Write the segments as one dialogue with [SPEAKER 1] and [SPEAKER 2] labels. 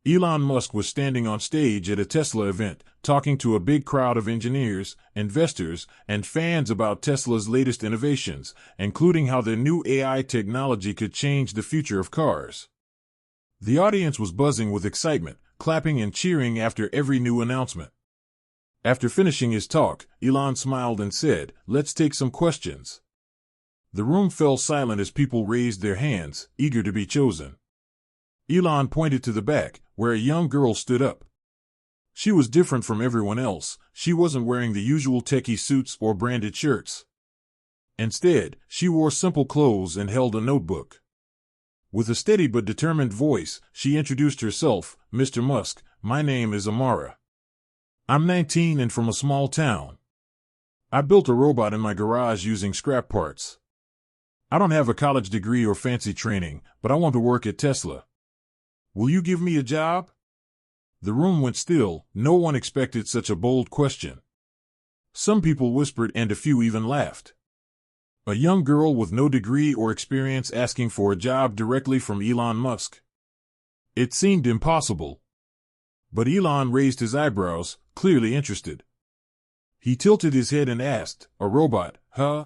[SPEAKER 1] Elon Musk was standing on stage at a Tesla event, talking to a big crowd of engineers, investors, and fans about Tesla's latest innovations, including how their new AI technology could change the future of cars. The audience was buzzing with excitement, clapping and cheering after every new announcement. After finishing his talk, Elon smiled and said, "Let's take some questions." The room fell silent as people raised their hands, eager to be chosen. Elon pointed to the back, where a young girl stood up. She was different from everyone else. She wasn't wearing the usual techie suits or branded shirts. Instead, she wore simple clothes and held a notebook. With a steady but determined voice, she introduced herself. "Mr. Musk, my name is Amara. I'm 19 and from a small town. I built a robot in my garage using scrap parts. I don't have a college degree or fancy training, but I want to work at Tesla. Will you give me a job?" The room went still. No one expected such a bold question. Some people whispered and a few even laughed. A young girl with no degree or experience asking for a job directly from Elon Musk. It seemed impossible. But Elon raised his eyebrows, clearly interested. He tilted his head and asked, "A robot, huh?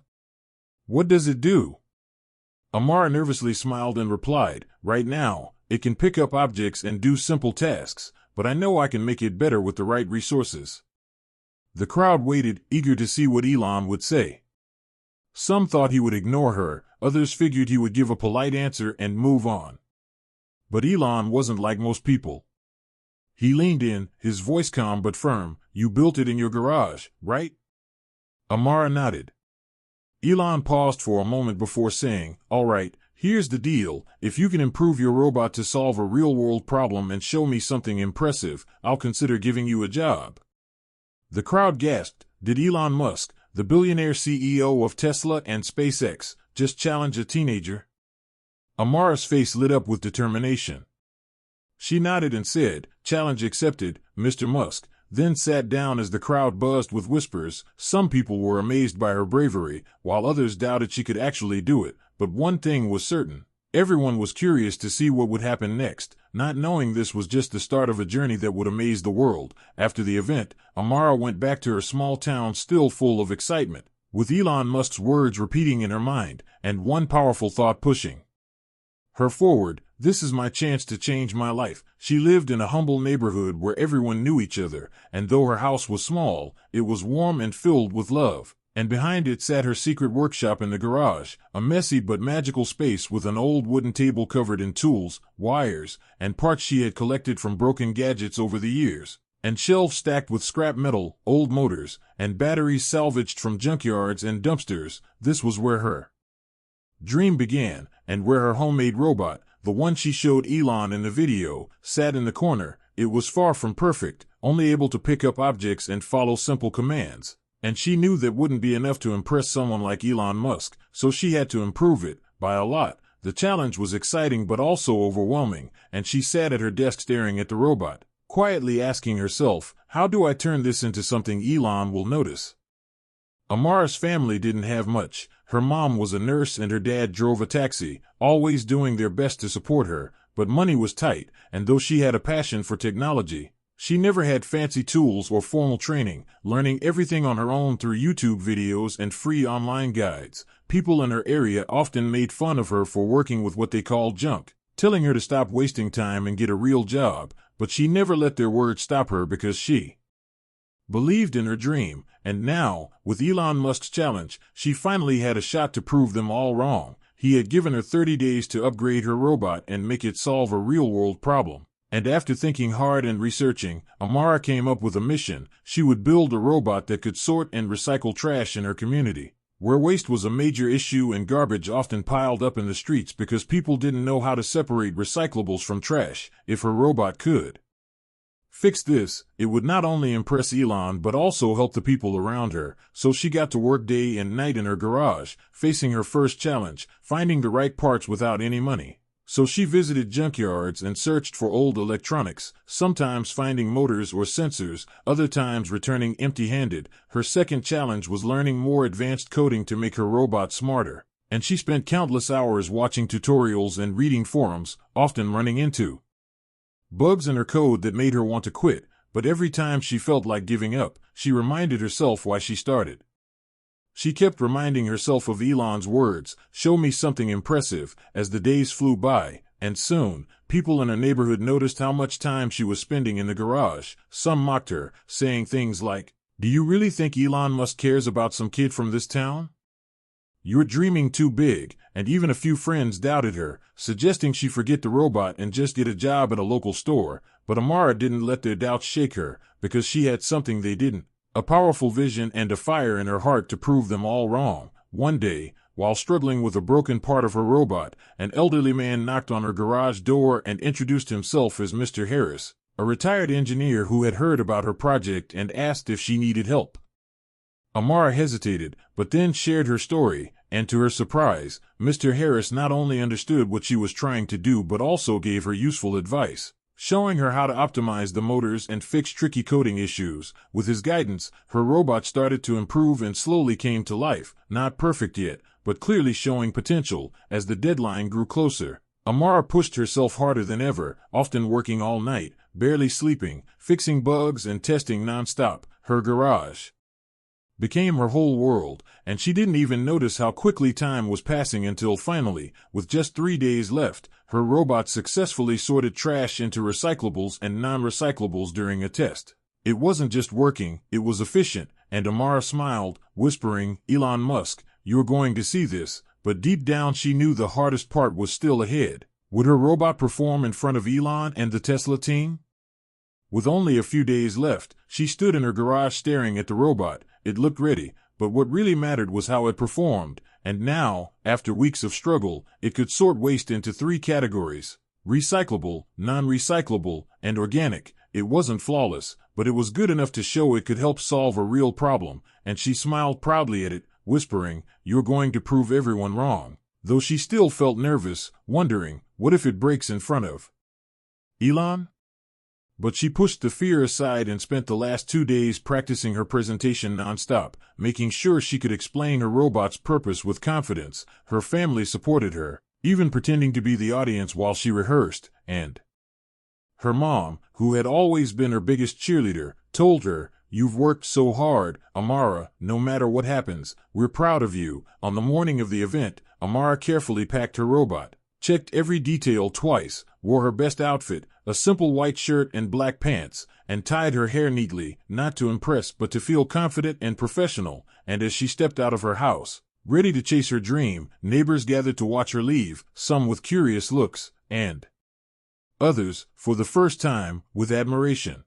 [SPEAKER 1] What does it do?" Amara nervously smiled and replied, "Right now, it can pick up objects and do simple tasks, but I know I can make it better with the right resources." The crowd waited, eager to see what Elon would say. Some thought he would ignore her, others figured he would give a polite answer and move on. But Elon wasn't like most people. He leaned in, his voice calm but firm. "You built it in your garage, right?" Amara nodded. Elon paused for a moment before saying, "All right, here's the deal. If you can improve your robot to solve a real-world problem and show me something impressive, I'll consider giving you a job." The crowd gasped. Did Elon Musk, the billionaire CEO of Tesla and SpaceX, just challenge a teenager? Amara's face lit up with determination. She nodded and said, "Challenge accepted, Mr. Musk," then sat down as the crowd buzzed with whispers. Some people were amazed by her bravery, while others doubted she could actually do it. But one thing was certain. Everyone was curious to see what would happen next, not knowing this was just the start of a journey that would amaze the world. After the event, Amara went back to her small town still full of excitement, with Elon Musk's words repeating in her mind, and one powerful thought pushing her forward. "This is my chance to change my life." She lived in a humble neighborhood where everyone knew each other, and though her house was small, it was warm and filled with love. And behind it sat her secret workshop in the garage, a messy but magical space with an old wooden table covered in tools, wires, and parts she had collected from broken gadgets over the years, and shelves stacked with scrap metal, old motors, and batteries salvaged from junkyards and dumpsters. This was where her dream began, and where her homemade robot, the one she showed Elon in the video, sat in the corner. It was far from perfect, only able to pick up objects and follow simple commands. And she knew that wouldn't be enough to impress someone like Elon Musk, so she had to improve it, by a lot. The challenge was exciting but also overwhelming, and she sat at her desk staring at the robot, quietly asking herself, "How do I turn this into something Elon will notice?" Amara's family didn't have much. Her mom was a nurse and her dad drove a taxi, always doing their best to support her, but money was tight, and though she had a passion for technology, she never had fancy tools or formal training, learning everything on her own through YouTube videos and free online guides. People in her area often made fun of her for working with what they called junk, telling her to stop wasting time and get a real job, but she never let their words stop her because she believed in her dream. And now, with Elon Musk's challenge, she finally had a shot to prove them all wrong. He had given her 30 days to upgrade her robot and make it solve a real-world problem. And after thinking hard and researching, Amara came up with a mission. She would build a robot that could sort and recycle trash in her community, where waste was a major issue and garbage often piled up in the streets because people didn't know how to separate recyclables from trash. If her robot could fix this, it would not only impress Elon but also help the people around her. So she got to work day and night in her garage, facing her first challenge, finding the right parts without any money. So she visited junkyards and searched for old electronics, sometimes finding motors or sensors, other times returning empty-handed. Her second challenge was learning more advanced coding to make her robot smarter, and she spent countless hours watching tutorials and reading forums, often running into bugs in her code that made her want to quit, but every time she felt like giving up, she reminded herself why she started. She kept reminding herself of Elon's words, "Show me something impressive," as the days flew by, and soon, people in her neighborhood noticed how much time she was spending in the garage. Some mocked her, saying things like, "Do you really think Elon Musk cares about some kid from this town? You're dreaming too big," and even a few friends doubted her, suggesting she forget the robot and just get a job at a local store. But Amara didn't let their doubts shake her, because she had something they didn't: a powerful vision and a fire in her heart to prove them all wrong. One day, while struggling with a broken part of her robot, an elderly man knocked on her garage door and introduced himself as Mr. Harris, a retired engineer who had heard about her project and asked if she needed help. Amara hesitated, but then shared her story, and to her surprise, Mr. Harris not only understood what she was trying to do but also gave her useful advice, showing her how to optimize the motors and fix tricky coding issues. With his guidance, her robot started to improve and slowly came to life, not perfect yet, but clearly showing potential. As the deadline grew closer, Amara pushed herself harder than ever, often working all night, barely sleeping, fixing bugs and testing nonstop. Her garage became her whole world, and she didn't even notice how quickly time was passing until finally, with just 3 days left, her robot successfully sorted trash into recyclables and non-recyclables during a test. It wasn't just working, it was efficient, and Amara smiled, whispering, "Elon Musk, you're going to see this," but deep down she knew the hardest part was still ahead. Would her robot perform in front of Elon and the Tesla team? With only a few days left, she stood in her garage staring at the robot. It looked ready, but what really mattered was how it performed, and now, after weeks of struggle, it could sort waste into 3 categories: recyclable, non-recyclable, and organic. It wasn't flawless, but it was good enough to show it could help solve a real problem, and she smiled proudly at it, whispering, "You're going to prove everyone wrong," though she still felt nervous, wondering, what if it breaks in front of Elon? But she pushed the fear aside and spent the last 2 days practicing her presentation nonstop, making sure she could explain her robot's purpose with confidence. Her family supported her, even pretending to be the audience while she rehearsed, and her mom, who had always been her biggest cheerleader, told her, "You've worked so hard, Amara, no matter what happens, we're proud of you." On the morning of the event, Amara carefully packed her robot, checked every detail twice, wore her best outfit, a simple white shirt and black pants, and tied her hair neatly, not to impress but to feel confident and professional. And as she stepped out of her house, ready to chase her dream, neighbors gathered to watch her leave, some with curious looks, and others, for the first time, with admiration.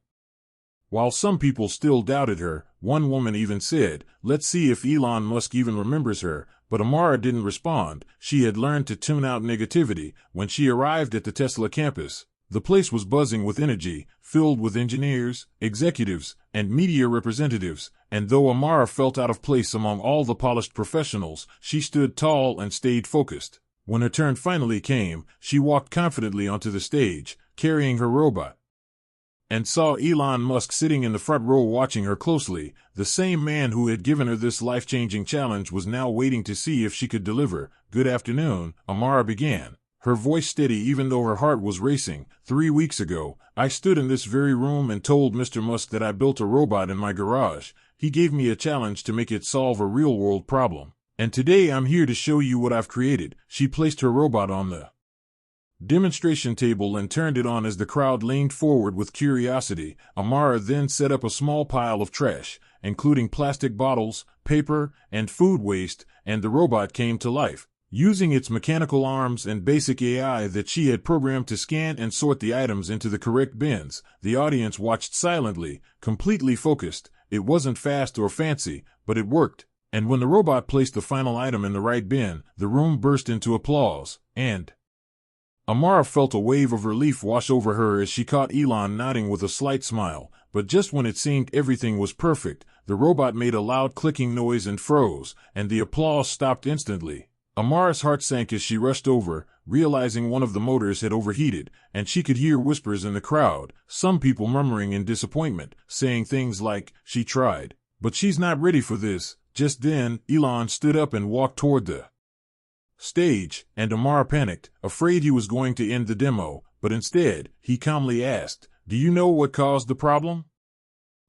[SPEAKER 1] While some people still doubted her, one woman even said, "Let's see if Elon Musk even remembers her." But Amara didn't respond. She had learned to tune out negativity. When she arrived at the Tesla campus, the place was buzzing with energy, filled with engineers, executives, and media representatives, and though Amara felt out of place among all the polished professionals, she stood tall and stayed focused. When her turn finally came, she walked confidently onto the stage, carrying her robot, and saw Elon Musk sitting in the front row watching her closely. The same man who had given her this life-changing challenge was now waiting to see if she could deliver. "Good afternoon," Amara began, her voice steady even though her heart was racing. "3 weeks ago, I stood in this very room and told Mr. Musk that I built a robot in my garage. He gave me a challenge to make it solve a real-world problem. And today I'm here to show you what I've created." She placed her robot on the demonstration table and turned it on as the crowd leaned forward with curiosity. Amara then set up a small pile of trash, including plastic bottles, paper, and food waste, and the robot came to life. Using its mechanical arms and basic AI that she had programmed to scan and sort the items into the correct bins, the audience watched silently, completely focused. It wasn't fast or fancy, but it worked. And when the robot placed the final item in the right bin, the room burst into applause, and Amara felt a wave of relief wash over her as she caught Elon nodding with a slight smile. But just when it seemed everything was perfect, the robot made a loud clicking noise and froze, and the applause stopped instantly. Amara's heart sank as she rushed over, realizing one of the motors had overheated, and she could hear whispers in the crowd, some people murmuring in disappointment, saying things like, "She tried, but she's not ready for this." Just then, Elon stood up and walked toward the stage, and Amara panicked, afraid he was going to end the demo. but instead, he calmly asked, "Do you know what caused the problem?"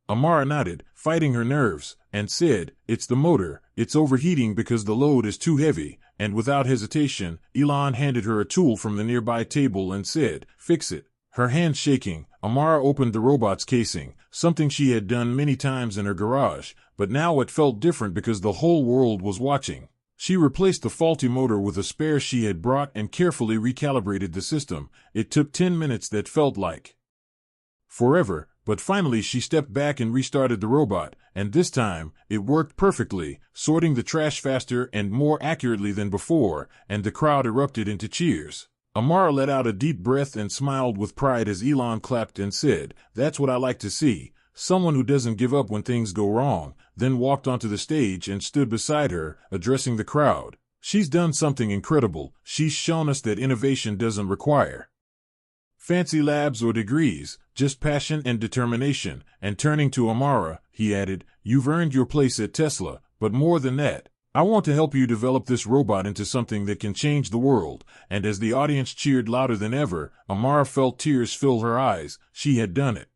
[SPEAKER 1] Amara nodded, fighting her nerves, and said, "It's the motor. It's overheating because the load is too heavy." And without hesitation, Elon handed her a tool from the nearby table and said, "Fix it." Her hands shaking, Amara opened the robot's casing, something she had done many times in her garage, but now it felt different because the whole world was watching. She replaced the faulty motor with a spare she had brought and carefully recalibrated the system. It took 10 minutes that felt like forever, but finally she stepped back and restarted the robot, and this time, it worked perfectly, sorting the trash faster and more accurately than before, and the crowd erupted into cheers. Amara let out a deep breath and smiled with pride as Elon clapped and said, "That's what I like to see, someone who doesn't give up when things go wrong," then walked onto the stage and stood beside her, addressing the crowd. "She's done something incredible. She's shown us that innovation doesn't require fancy labs or degrees, just passion and determination." And turning to Amara, he added, "You've earned your place at Tesla, but more than that, I want to help you develop this robot into something that can change the world." And as the audience cheered louder than ever, Amara felt tears fill her eyes. She had done it.